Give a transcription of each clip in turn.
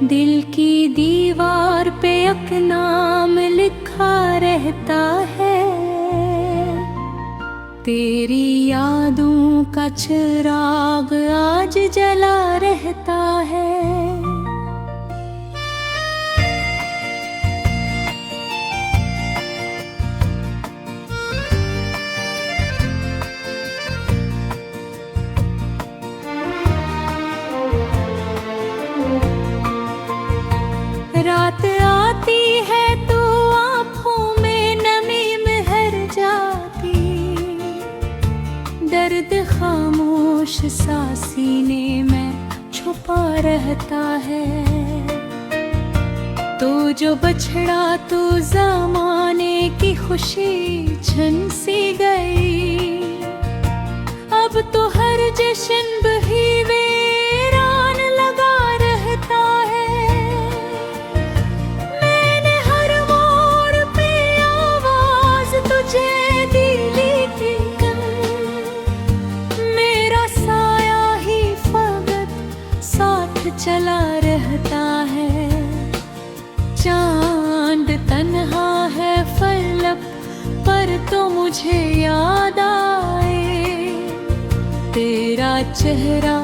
दिल की दीवार पे एक नाम लिखा रहता है, तेरी यादों का चिराग आज जला रहता है। रात आती है तो आँखों में नमी महर जाती, दर्द खामोश सा सीने में छुपा रहता है। तो जो बछड़ा तो ज़माने की खुशी छन सी गई, अब तो हर जश्न भी वीरान लगा रहता है। चला रहता है, चांद तन्हा है फलक पर तो मुझे याद आए, तेरा चेहरा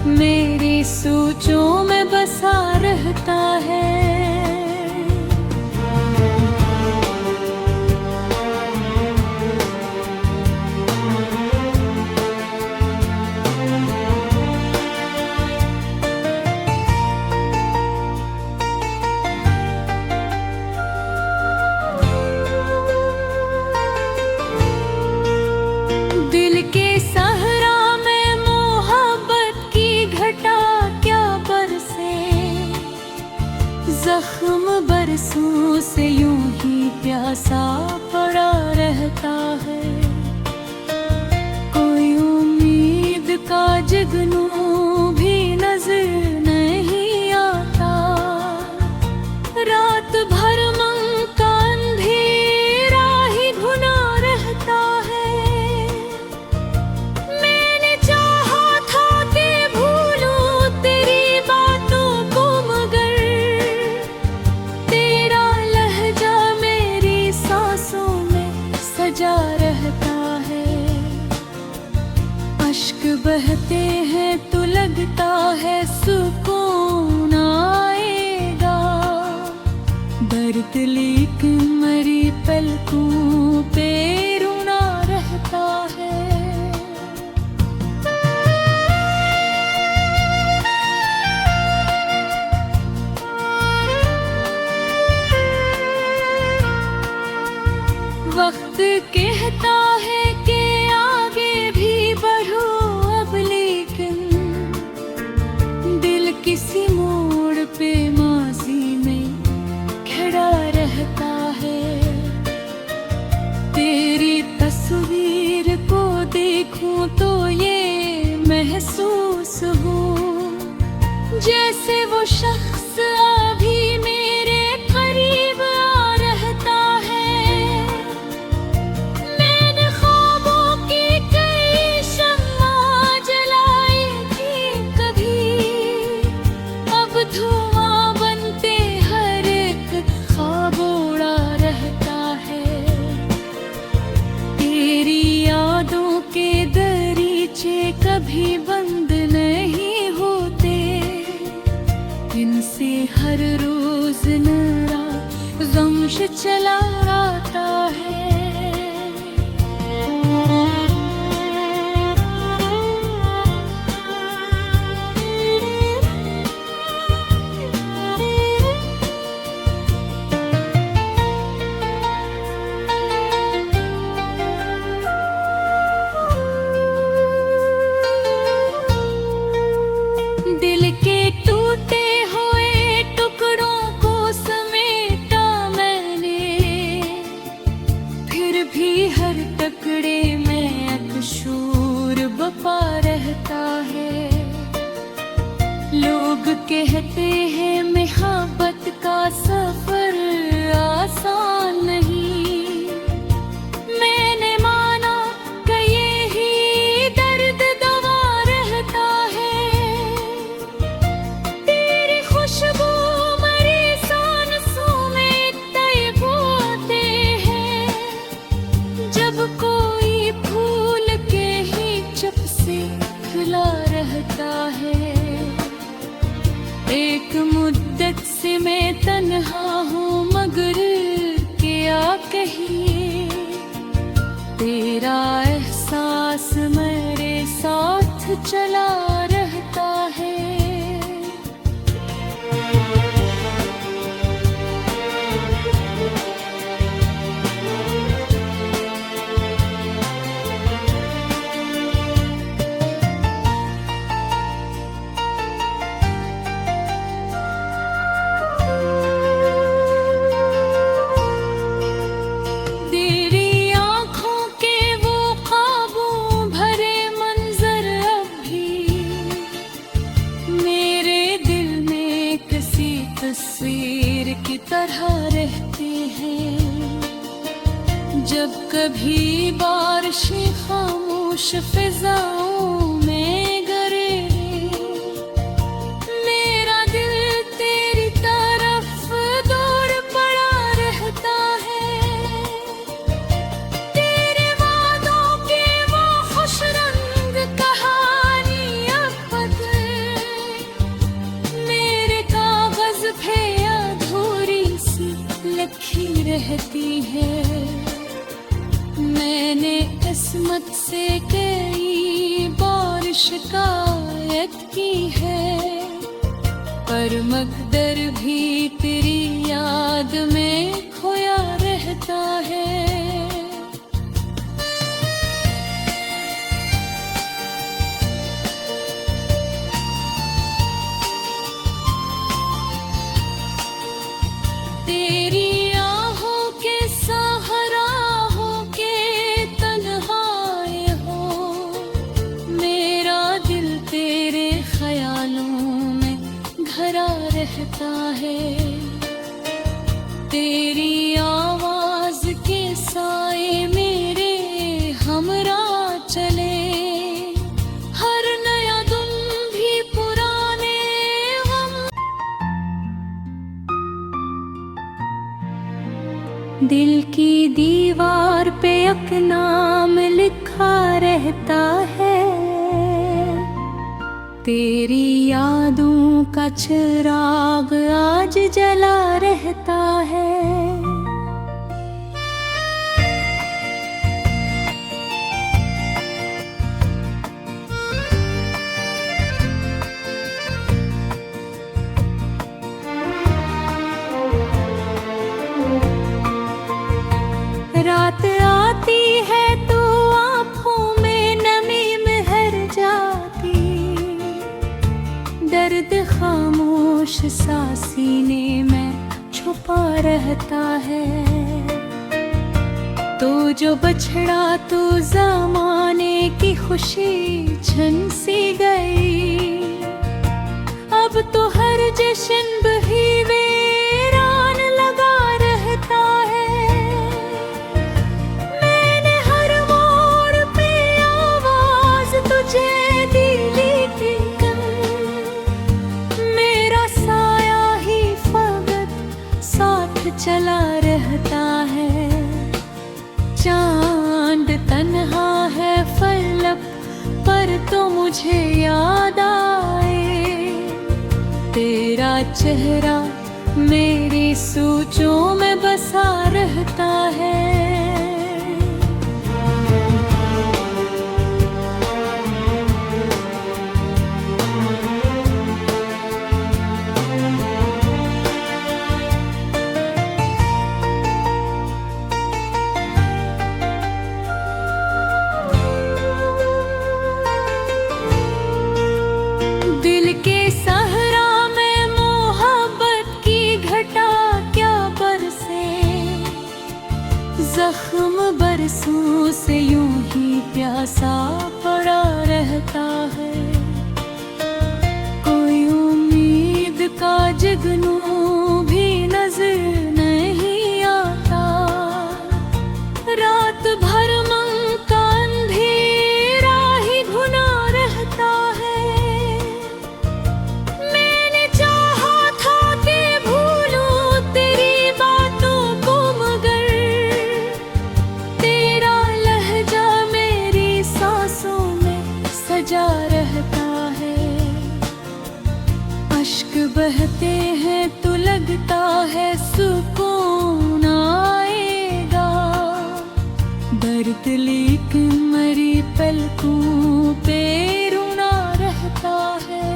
मेरी सोचों में बसा रहता है। दिल के सहरा में मोहब्बत की घटा क्या बरसे, जख्म बरसों से यूं ही प्यासा पड़ा रहता है। कोई उम्मीद का जुगनू भी नजर नहीं आता, रात भर मन का अंधेरा ही घुना रहता है। जा रहता है, अश्क बहते हैं तो लगता है सुकून आएगा, दर्द लेकिन मरी पलकों पे रोना रहता है। वक्त कहता है कि आगे भी बढ़ो अब, लेकिन दिल किसी मोड़ पे माजी में खड़ा रहता है। तेरी तस्वीर को देखूं तो ये महसूस हो, जैसे वो शख्स अभी मेरे करीब आ रहता है। धुआं बनते हर एक ख्वाब उड़ा रहता है, तेरी यादों के दरीचे कभी बंद नहीं होते, इनसे हर रोज नया गम चला आता है। दिल के टूटे हुए टुकड़ों को समेटा मैंने, फिर भी हर टुकड़े में एक शूर बपा रहता है। लोग कहते हैं मोहब्बत का सफर आसान नहीं, मैंने माना कि ये ही दर्द दवा रहता है। तेरी खुशबू से खुला रहता है। एक मुद्दत से मैं तन्हा हूँ मगर क्या कहिए, तेरा एहसास मेरे साथ चला रहता है। तस्वीर की तरह रहते हैं। जब कभी बारिशें खामोश फिजाओं में गिरे, मेरा दिल तेरी तरफ दौड़ पड़ा रहता है। तेरे वादों के वो खुश रंग कहानी अब मेरे कागज पे अधूरी सी लिखी रहती है। मैंने किस्मत से कई बार शिकायत की है, पर मकदर भी तेरी याद में खोया रहता है। तेरी आहों के सहारा हो के तन्हाए हो, मेरा दिल तेरे ख्यालों में घरा रहता है। तेरी आवाज के साए मेरे हमरा चले, हर नया दिन भी पुराने हम। दिल की दीवार पे एक नाम लिखा रहता है, तेरी यादों का चिराग आज जला रहता है। रात आती है तो आँखों में नमी महर जाती, दर्द खामोश सा सीने में छुपा रहता है। तो जो बछड़ा तो ज़माने की खुशी छन सी गई, अब तो हर जश्न भी वीरान लगा रहता है। चला रहता है। चांद तन्हा है फलक पर तो मुझे याद आए, तेरा चेहरा मेरी सोचों में बसा रहता है। दिल के सहरा में मोहब्बत की घटा क्या बरसे, जख्म बरसों से यूं ही प्यासा पड़ा रहता है। कोई उम्मीद का जुगनू भी नजर नहीं आता, रात भर मन का अंधेरा ही घुना रहता है। सजा रहता है। अश्क बहते हैं तो लगता है सुकून आएगा, दर्द लेकिन मरी पलकों पे रोना रहता है।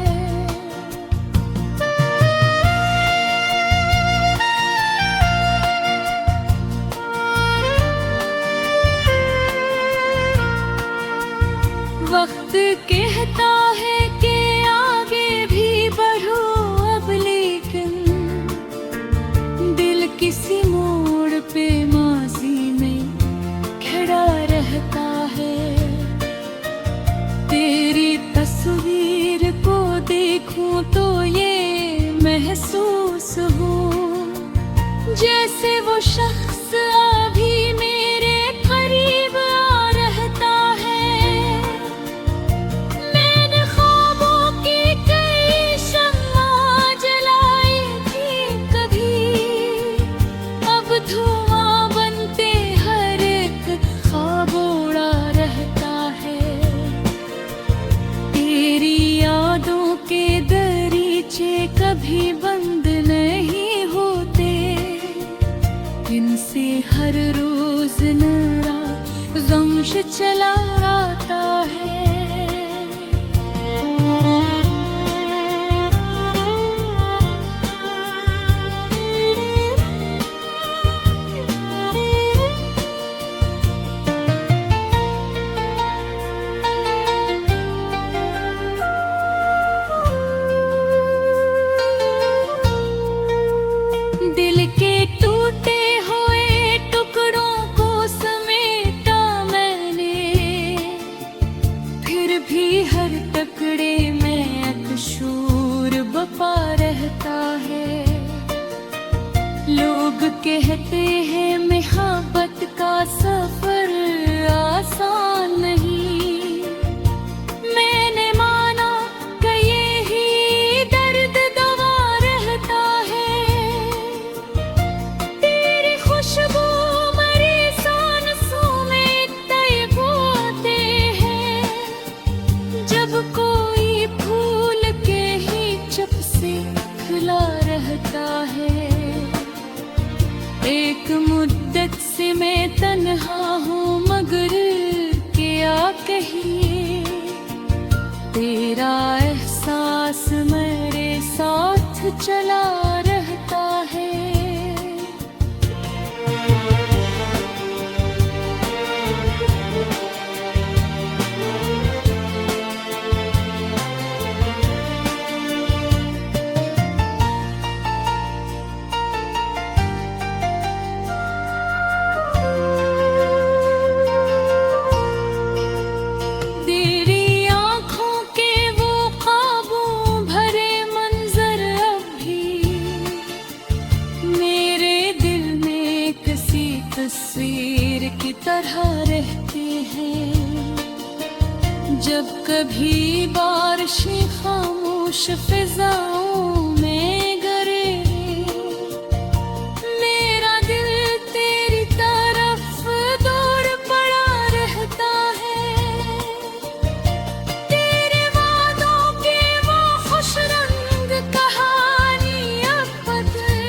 वक्त कहता है कि आगे भी बढ़ो अब, लेकिन दिल किसी मोड़ पे माजी में खड़ा रहता है। तेरी तस्वीर को देखूं तो ये महसूस हो जैसे वो शख्स अभी मेरे करीब आ रहता है। मैंने ख्वाबों की कई शम्मां जलाई थी कभी, अब धुआं बनते हर एक ख्वाब उड़ा रहता है। तेरी यादों के दरीचे कभी बंद नहीं होते, इनसे हर रोज नया गम चला आता है। दिल के टूटे हुए टुकड़ों को समेटा मैंने, फिर भी हर टुकड़े में एक शूर बपा रहता है। लोग कहते हैं मोहब्बत का सफर आसान नहीं, मैंने माना कि यही दर्द दवा रहता है। तेरी खुशबू मरी सांसों में तैब होते हैं, जब कोई फूल के ही चप से खिला रहता है। एक मुद्दत से मैं तन्हा हूँ मगर क्या कहिए, तेरा एहसास मेरे साथ चला रहता है। तेरी आँखों के वो ख्वाबों भरे मंजर अब भी मेरे दिल में किसी तस्वीर की तरह रहते हैं। जब कभी बारिशें खामोश फिजाओं में गिरे, मेरा दिल तेरी तरफ दौड़ पड़ा रहता है। तेरे वादों की वो खुश रंग कहानी अब बदल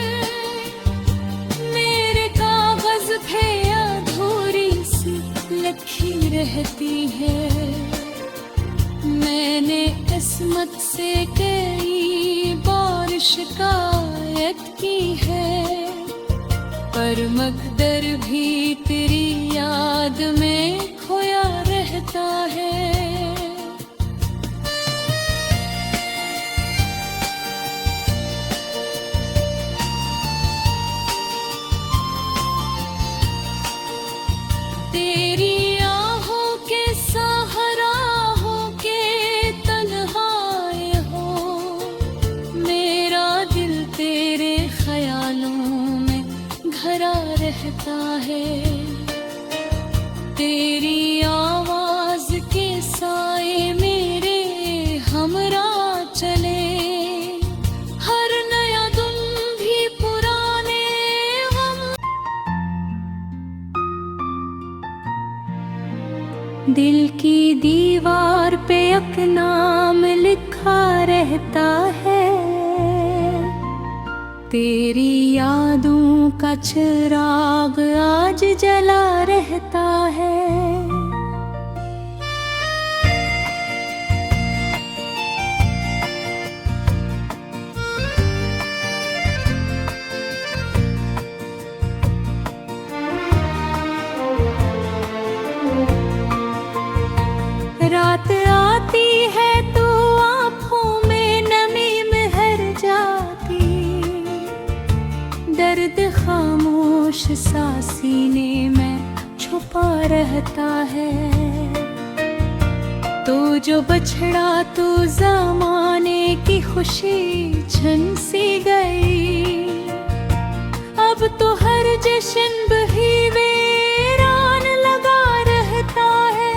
मेरे कागज पे अधूरी सी लिखी रहती है। मैंने किस्मत से कई बार शिकायत की है, पर मकदर भी तेरी याद में खोया रहता है। तेरी आहों के सहारा हो के तन्हाए हो, मेरा दिल तेरे ख्यालों में भरा रहता है। तेरी एक नाम लिखा रहता है, तेरी यादों का चिराग आज जला रहता है। रात आती है तो आँखों में नमी महर जाती, दर्द खामोश सा सीने में छुपा रहता है। तो जो बछड़ा तो ज़माने की खुशी छन सी गई, अब तो हर जश्न भी वीरान लगा रहता है।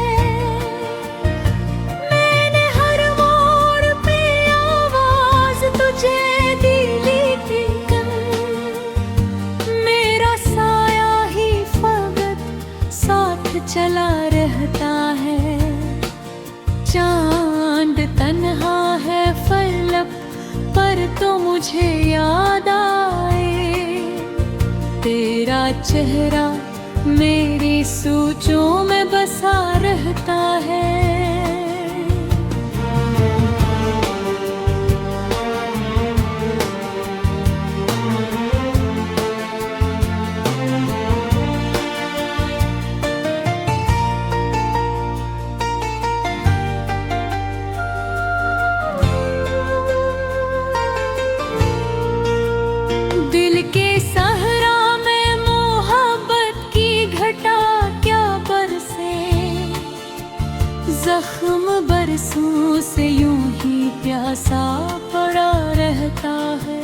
चला रहता है, चांद तन्हा है फलक पर तो मुझे याद आए, तेरा चेहरा मेरी सोचों में बसा रहता है। दिल के सहरा में मोहब्बत की घटा क्या बरसे, जख्म बरसों से यूं ही प्यासा पड़ा रहता है।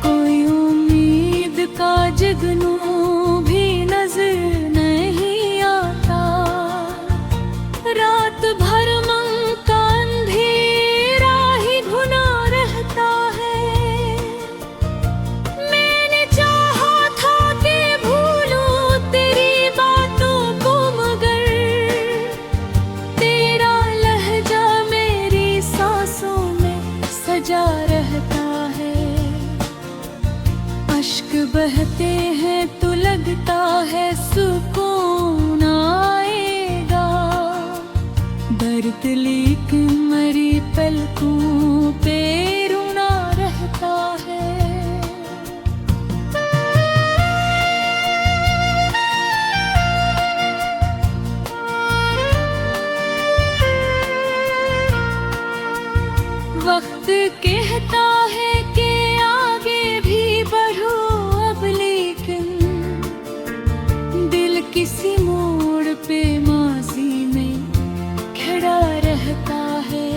कोई उम्मीद का जुगनू भी नजर नहीं आता, रात भर मन का अंधेरा ही घुना रहता है। जा रहता है, अश्क बहते हैं तो लगता है सुकून आएगा, दर्द लेकिन मरी पलकों पे रोना रहता है। वक्त कहता है कि आगे भी बढ़ो अब, लेकिन दिल किसी मोड़ पे माजी में खड़ा रहता है।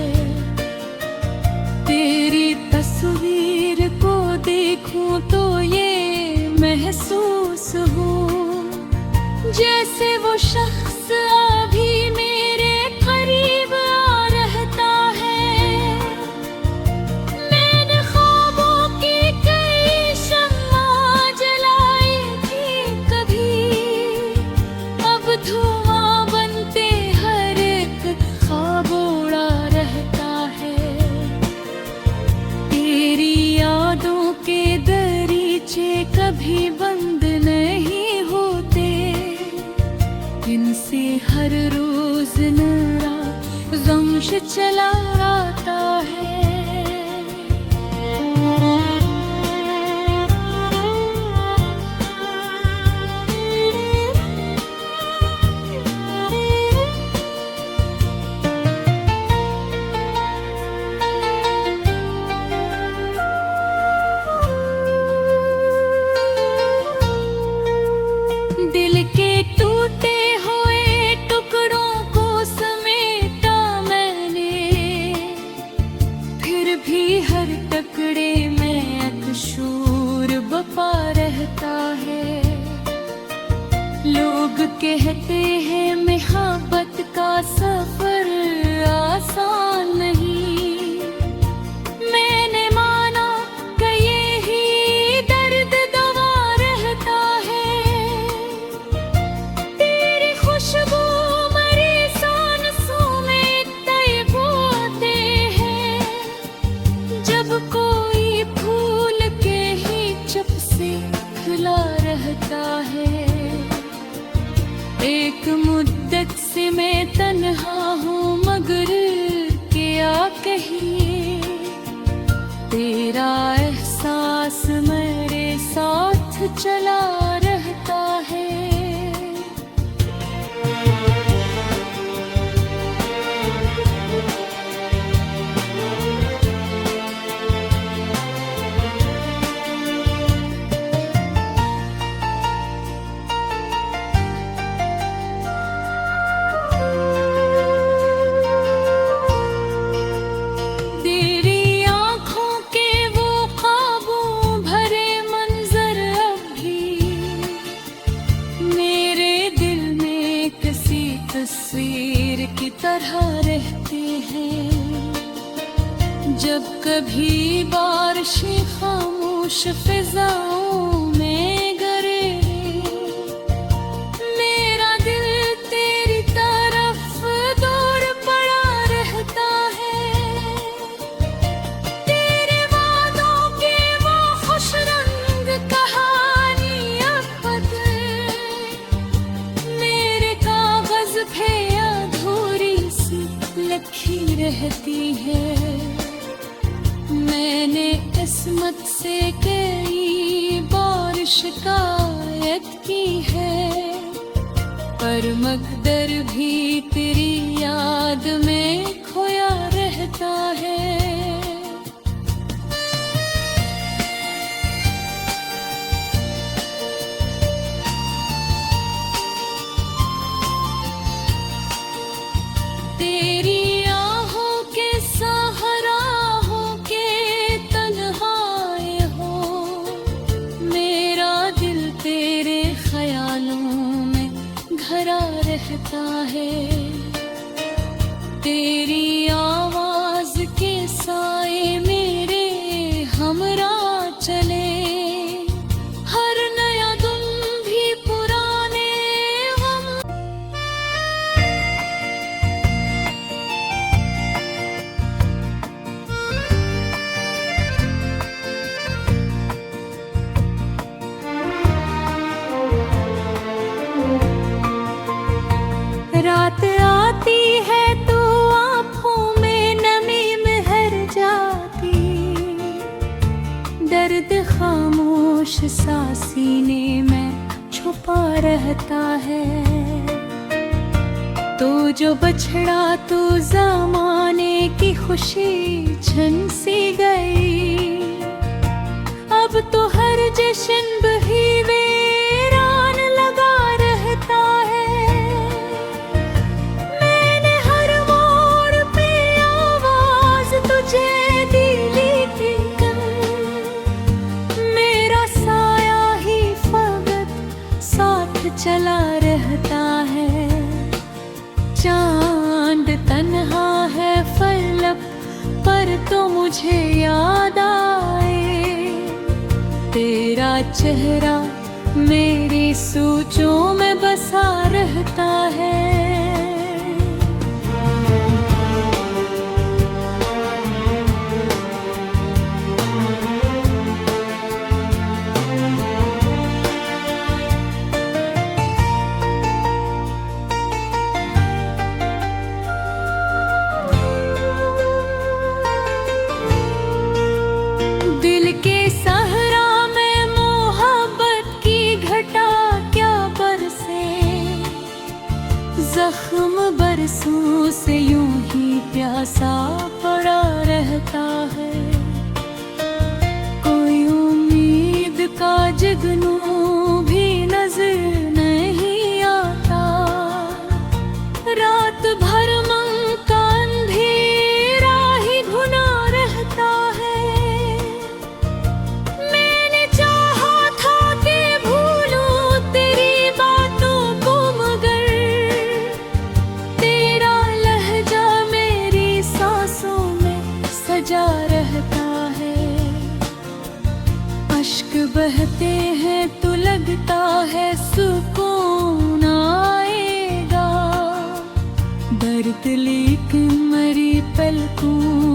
तेरी तस्वीर को देखूं तो ये महसूस हो, जैसे वो शख्स अभी मेरे करीब आ रहता है। धुआं बनते हर एक ख्वाब उड़ा रहता है, तेरी यादों के दरीचे कभी बंद नहीं होते, इनसे हर रोज नया गम चला आता है। दिल के टूटे हुए टुकड़ों को समेटा मैंने, फिर भी हर टुकड़े में एक शूर बपा रहता है। लोग कहते हैं मोहब्बत का सफर आसान नहीं, मैंने माना कि यही दर्द दवा रहता है। तेरी खुशबू मरी सांसों में हैं। जब कभी बारिशें खामोश फिजाओं में गिरे, मेरा दिल तेरी तरफ दूर पड़ा रहता है। तेरे वादों के वो खुश रंग कहानी अब बदल मेरे कागज पे अधूरी सी लिखी रहती है। मैंने किस्मत से कई बार शिकायत की है, पर मकदर भी तेरी याद में खोया रहता है। तेरी आहों के सहारा हो के तन्हाए हो, मेरा दिल तेरे ख्यालों में घरा रहता है। तेरी आवाज के साए मेरे हमरा चले, हर नया दिन भी पुराने गम। रात आती है तो आँखों में नमी महर जाती, दर्द खामोश सा सीने में छुपा रहता है। तो जो बछड़ा तो ज़माने की खुशी छन सी गई, अब तो हर जश्न भी वीरान लगा रहता है। मैंने हर मोड़ पे आवाज तुझे दी, लेकिन मेरा साया ही फकत साथ चला रहता है। चांद तन्हा है फलक पर तो मुझे याद आए, तेरा चेहरा मेरी सोचों में बसा रहता है। दिल के सहरा में मोहब्बत की घटा क्या बरसे, जख्म बरसों से यूं ही प्यासा पड़ा रहता है। कोई उम्मीद का जुगनू भी नजर नहीं आता, रात भर मन का अंधेरा ही घुना रहता है। मैंने चाहा था कि भूलूं तेरी बातों को, मगर तेरा लहजा मेरी सांसों में सजा रहता है। अश्क बहते हैं तो लगता है सुकून आएगा, दर्द लेकिन मरी पलकों